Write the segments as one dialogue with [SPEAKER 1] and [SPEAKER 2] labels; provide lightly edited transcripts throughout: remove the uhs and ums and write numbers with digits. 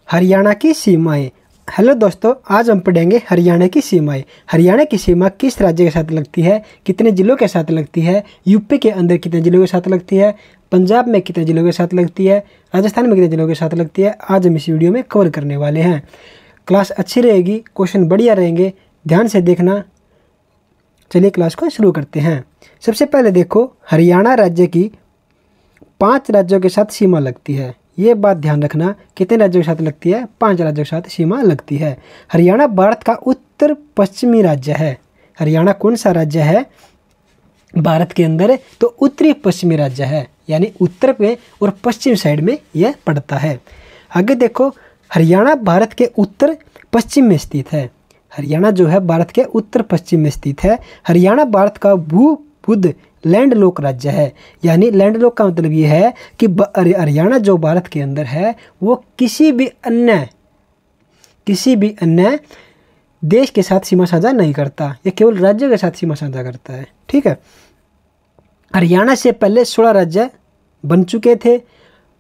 [SPEAKER 1] हरियाणा की सीमाएं। हेलो दोस्तों, आज हम पढ़ेंगे हरियाणा की सीमाएं। हरियाणा की सीमा किस राज्य के साथ लगती है, कितने जिलों के साथ लगती है, यूपी के अंदर कितने जिलों के साथ लगती है, पंजाब में कितने जिलों के साथ लगती है, राजस्थान में कितने जिलों के साथ लगती है, आज हम इस वीडियो में कवर करने वाले हैं। क्लास अच्छी रहेगी, क्वेश्चन बढ़िया रहेंगे, ध्यान से देखना। चलिए क्लास को शुरू करते हैं। सबसे पहले देखो, हरियाणा राज्य की 5 राज्यों के साथ सीमा लगती है। ये बात ध्यान रखना, कितने राज्यों के साथ लगती है? 5 राज्यों के साथ सीमा लगती है। हरियाणा भारत का उत्तर पश्चिमी राज्य है। हरियाणा कौन सा राज्य है भारत के अंदर? तो उत्तरी पश्चिमी राज्य है, यानी उत्तर में और पश्चिम साइड में यह पड़ता है। आगे देखो, हरियाणा भारत के उत्तर पश्चिम में स्थित है। हरियाणा जो है भारत के उत्तर पश्चिम में स्थित है। हरियाणा भारत का भूबुध लैंडलॉक राज्य है, यानी लैंडलॉक का मतलब ये है कि हरियाणा जो भारत के अंदर है वो किसी भी अन्य देश के साथ सीमा साझा नहीं करता, ये केवल राज्य के साथ सीमा साझा करता है। ठीक है। हरियाणा से पहले 16 राज्य बन चुके थे।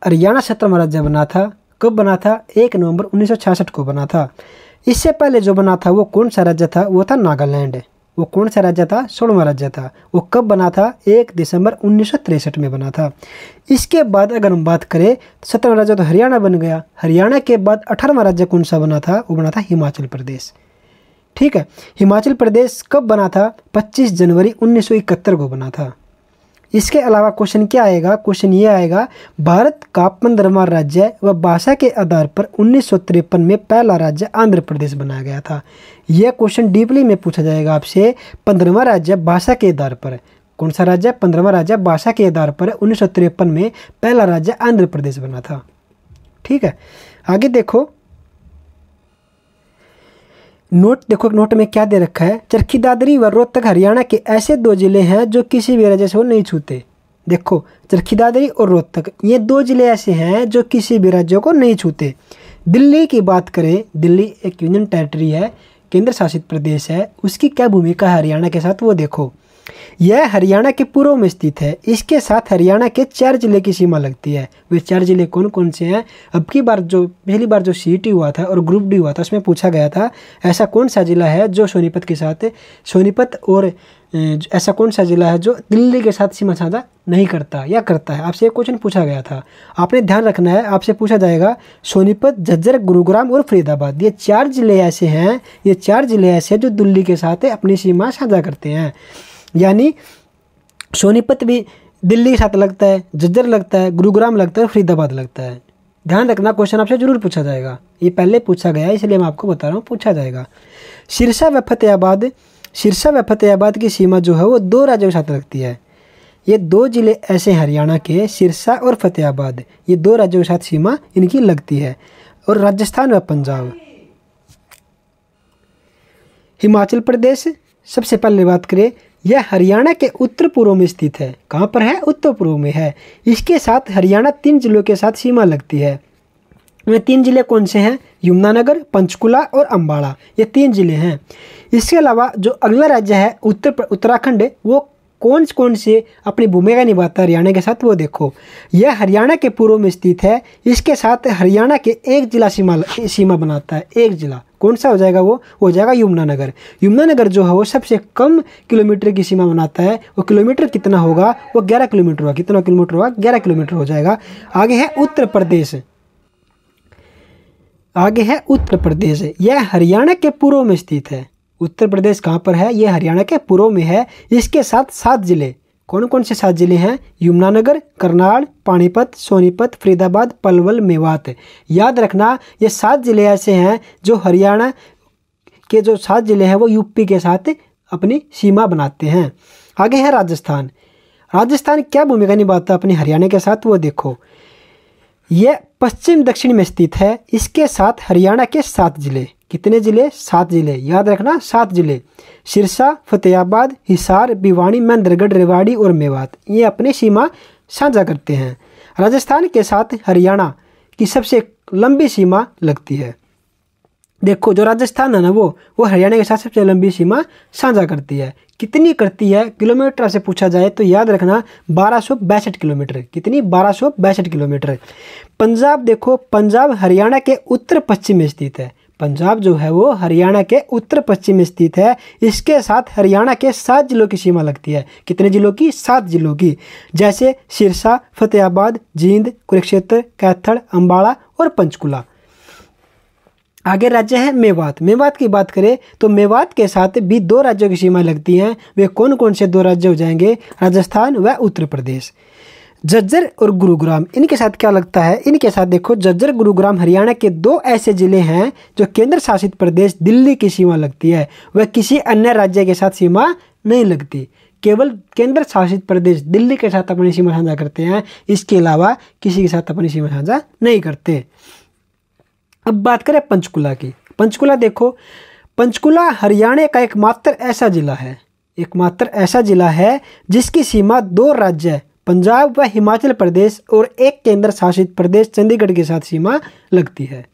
[SPEAKER 1] हरियाणा 17वां राज्य बना था। कब बना था? 1 नवंबर 1966 को बना था। इससे पहले जो बना था वो कौन सा राज्य था? वो था नागालैंड। वो कौन सा राज्य था? 16वां राज्य था। वो कब बना था? 1 दिसंबर 1963 में बना था। इसके बाद अगर हम बात करें, 17वां राज्य तो हरियाणा बन गया। हरियाणा के बाद 18वां राज्य कौन सा बना था? वो बना था हिमाचल प्रदेश। ठीक है। हिमाचल प्रदेश कब बना था? 25 जनवरी 1971 को बना था। इसके अलावा क्वेश्चन क्या आएगा? क्वेश्चन ये आएगा, भारत का 15वां राज्य व भाषा के आधार पर 1953 में पहला राज्य आंध्र प्रदेश बनाया गया था। यह क्वेश्चन डीपली में पूछा जाएगा आपसे। 15वां राज्य भाषा के आधार पर, कौन सा राज्य? 15वां राज्य भाषा के आधार पर 1953 में पहला राज्य आंध्र प्रदेश बना था। ठीक है। आगे देखो, नोट में क्या दे रखा है? चरखी दादरी व रोहतक हरियाणा के ऐसे 2 जिले हैं जो किसी भी राज्य से वो नहीं छूते। देखो, चरखी दादरी और रोहतक, ये 2 जिले ऐसे हैं जो किसी भी राज्यों को नहीं छूते। दिल्ली की बात करें, दिल्ली एक यूनियन टेरिटरी है, केंद्र शासित प्रदेश है। उसकी क्या भूमिका है हरियाणा के साथ वो देखो। यह हरियाणा के पूर्व में स्थित है। इसके साथ हरियाणा के 4 जिले की सीमा लगती है। वे 4 जिले कौन कौन से हैं? अब की बार पहली बार जो CET हुआ था और ग्रुप डी हुआ था, उसमें पूछा गया था ऐसा कौन सा जिला है जो सोनीपत के साथ, सोनीपत और ऐसा कौन सा जिला है जो दिल्ली के साथ सीमा साझा नहीं करता या करता है। आपसे एक क्वेश्चन पूछा गया था, आपने ध्यान रखना है। आपसे पूछा जाएगा सोनीपत, झज्जर, गुरुग्राम और फरीदाबाद, ये 4 जिले ऐसे हैं, ये 4 जिले ऐसे जो दिल्ली के साथ अपनी सीमा साझा करते हैं। यानी सोनीपत भी दिल्ली के साथ लगता है, झज्जर लगता है, गुरुग्राम लगता है, फरीदाबाद लगता है। ध्यान रखना, क्वेश्चन आपसे जरूर पूछा जाएगा। ये पहले पूछा गया है, इसलिए मैं आपको बता रहा हूँ, पूछा जाएगा। सिरसा व फतेहाबाद की सीमा जो है वो 2 राज्यों के साथ लगती है। ये 2 जिले ऐसे हरियाणा के, सिरसा और फतेहाबाद, ये 2 राज्यों के साथ सीमा इनकी लगती है। और राजस्थान व पंजाब, हिमाचल प्रदेश, सबसे पहले बात करें, यह हरियाणा के उत्तर पूर्व में स्थित है। कहाँ पर है? उत्तर पूर्व में है। इसके साथ हरियाणा 3 जिलों के साथ सीमा लगती है। वे 3 जिले कौन से हैं? यमुनानगर, पंचकुला और अम्बाला, ये 3 जिले हैं। इसके अलावा जो अगला राज्य है उत्तराखंड, वो कौन से अपनी भूमिका निभाता है हरियाणा के साथ वो देखो। यह हरियाणा के पूर्व में स्थित है। इसके साथ हरियाणा के 1 जिला सीमा बनाता है। 1 जिला कौन सा हो जाएगा? वो हो जाएगा यमुनानगर। यमुनानगर जो है वो सबसे कम किलोमीटर की सीमा बनाता है। वो किलोमीटर कितना होगा? वो 11 किलोमीटर होगा। कितना किलोमीटर होगा? 11 किलोमीटर हो जाएगा। आगे है उत्तर प्रदेश। यह हरियाणा के पूर्व में स्थित है। उत्तर प्रदेश कहाँ पर है? यह हरियाणा के पूर्व में है। इसके साथ 7 जिले, कौन कौन से 7 जिले हैं? यमुनानगर, करनाल, पानीपत, सोनीपत, फरीदाबाद, पलवल, मेवात। याद रखना, ये 7 जिले ऐसे हैं जो हरियाणा के जो 7 जिले हैं वो यूपी के साथ अपनी सीमा बनाते हैं। आगे है राजस्थान। राजस्थान क्या भूमिका निभाता है अपने हरियाणा के साथ वो देखो। यह पश्चिम दक्षिण में स्थित है। इसके साथ हरियाणा के 7 जिले, कितने जिले? 7 जिले। याद रखना, 7 जिले, सिरसा, फतेहाबाद, हिसार, भिवानी, महेंद्रगढ़, रेवाड़ी और मेवात, ये अपनी सीमा साझा करते हैं। राजस्थान के साथ हरियाणा की सबसे लंबी सीमा लगती है। देखो जो राजस्थान है ना वो हरियाणा के साथ सबसे लंबी सीमा साझा करती है। कितनी करती है किलोमीटर से पूछा जाए तो याद रखना 1262 किलोमीटर। कितनी? 1262 किलोमीटर। पंजाब देखो, पंजाब हरियाणा के उत्तर पश्चिम में स्थित है। पंजाब जो है वो हरियाणा के उत्तर पश्चिम में स्थित है। इसके साथ हरियाणा के 7 जिलों की सीमा लगती है। कितने जिलों की? 7 जिलों की, जैसे सिरसा, फतेहाबाद, जींद, कुरुक्षेत्र, कैथल, अम्बाला और पंचकुला। आगे राज्य है मेवात। मेवात की बात करें तो मेवात के साथ भी 2 राज्यों की सीमा लगती हैं। वे कौन कौन से 2 राज्य हो जाएंगे? राजस्थान व उत्तर प्रदेश। झज्जर और गुरुग्राम, इनके साथ क्या लगता है? इनके साथ देखो, झज्जर गुरुग्राम हरियाणा के 2 ऐसे जिले हैं जो केंद्र शासित प्रदेश दिल्ली की सीमा लगती है। वह किसी अन्य राज्य के साथ सीमा नहीं लगती, केवल केंद्र शासित प्रदेश दिल्ली के साथ अपनी सीमा साझा करते हैं। इसके अलावा किसी के साथ अपनी सीमा साझा नहीं करते। अब बात करें पंचकुला की। पंचकुला देखो, पंचकुला हरियाणा का एकमात्र ऐसा जिला है जिसकी सीमा 2 राज्य पंजाब व हिमाचल प्रदेश और एक केंद्र शासित प्रदेश चंडीगढ़ के साथ सीमा लगती है।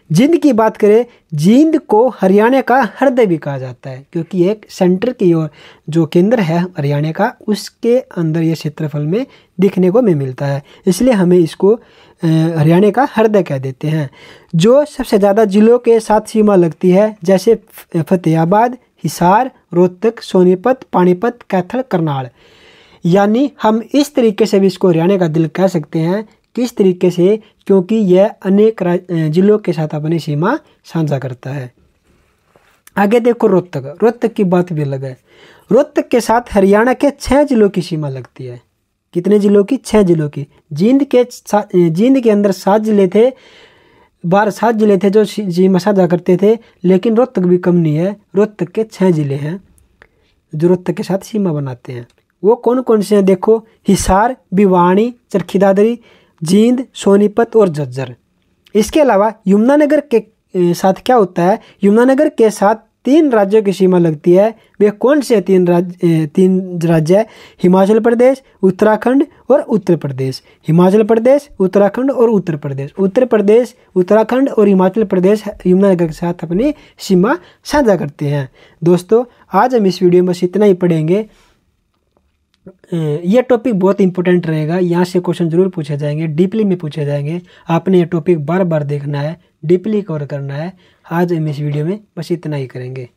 [SPEAKER 1] जींद की बात करें, जींद को हरियाणा का हृदय भी कहा जाता है, क्योंकि एक सेंटर की ओर जो केंद्र है हरियाणा का, उसके अंदर ये क्षेत्रफल में दिखने को मिलता है, इसलिए हमें इसको हरियाणा का हृदय कह देते हैं। जो सबसे ज़्यादा जिलों के साथ सीमा लगती है, जैसे फतेहाबाद, हिसार, रोहतक, सोनीपत, पानीपत, कैथल, करनाल। यानी हम इस तरीके से भी इसको हरियाणा का दिल कह सकते हैं। किस तरीके से? क्योंकि यह अनेक जिलों के साथ अपनी सीमा साझा करता है। आगे देखो रोहतक। रोहतक की बात भी अलग है। रोहतक के साथ हरियाणा के 6 जिलों की सीमा लगती है। कितने जिलों की? 6 जिलों की। जींद के अंदर 7 जिले थे, 7 जिले थे जो सीमा साझा करते थे, लेकिन रोहतक भी कम नहीं है। रोहतक के 6 जिले हैं जो रोहतक के साथ सीमा बनाते हैं। वो कौन कौन से हैं? देखो, हिसार, भिवानी, चरखी दादरी, जींद, सोनीपत और झज्जर। इसके अलावा यमुनानगर के साथ क्या होता है? यमुनानगर के साथ 3 राज्यों की सीमा लगती है। वे कौन से 3 राज्य है? हिमाचल प्रदेश, उत्तराखंड और उत्तर प्रदेश। हिमाचल प्रदेश, उत्तराखंड और उत्तर प्रदेश। उत्तर प्रदेश, उत्तराखंड और हिमाचल प्रदेश यमुनानगर के साथ अपनी सीमा साझा करते हैं। दोस्तों, आज हम इस वीडियो में बस इतना ही पढ़ेंगे। यह टॉपिक बहुत इंपॉर्टेंट रहेगा, यहाँ से क्वेश्चन जरूर पूछे जाएंगे, डीपली में पूछे जाएंगे। आपने ये टॉपिक बार बार देखना है, डीपली कवर करना है। आज हम इस वीडियो में बस इतना ही करेंगे।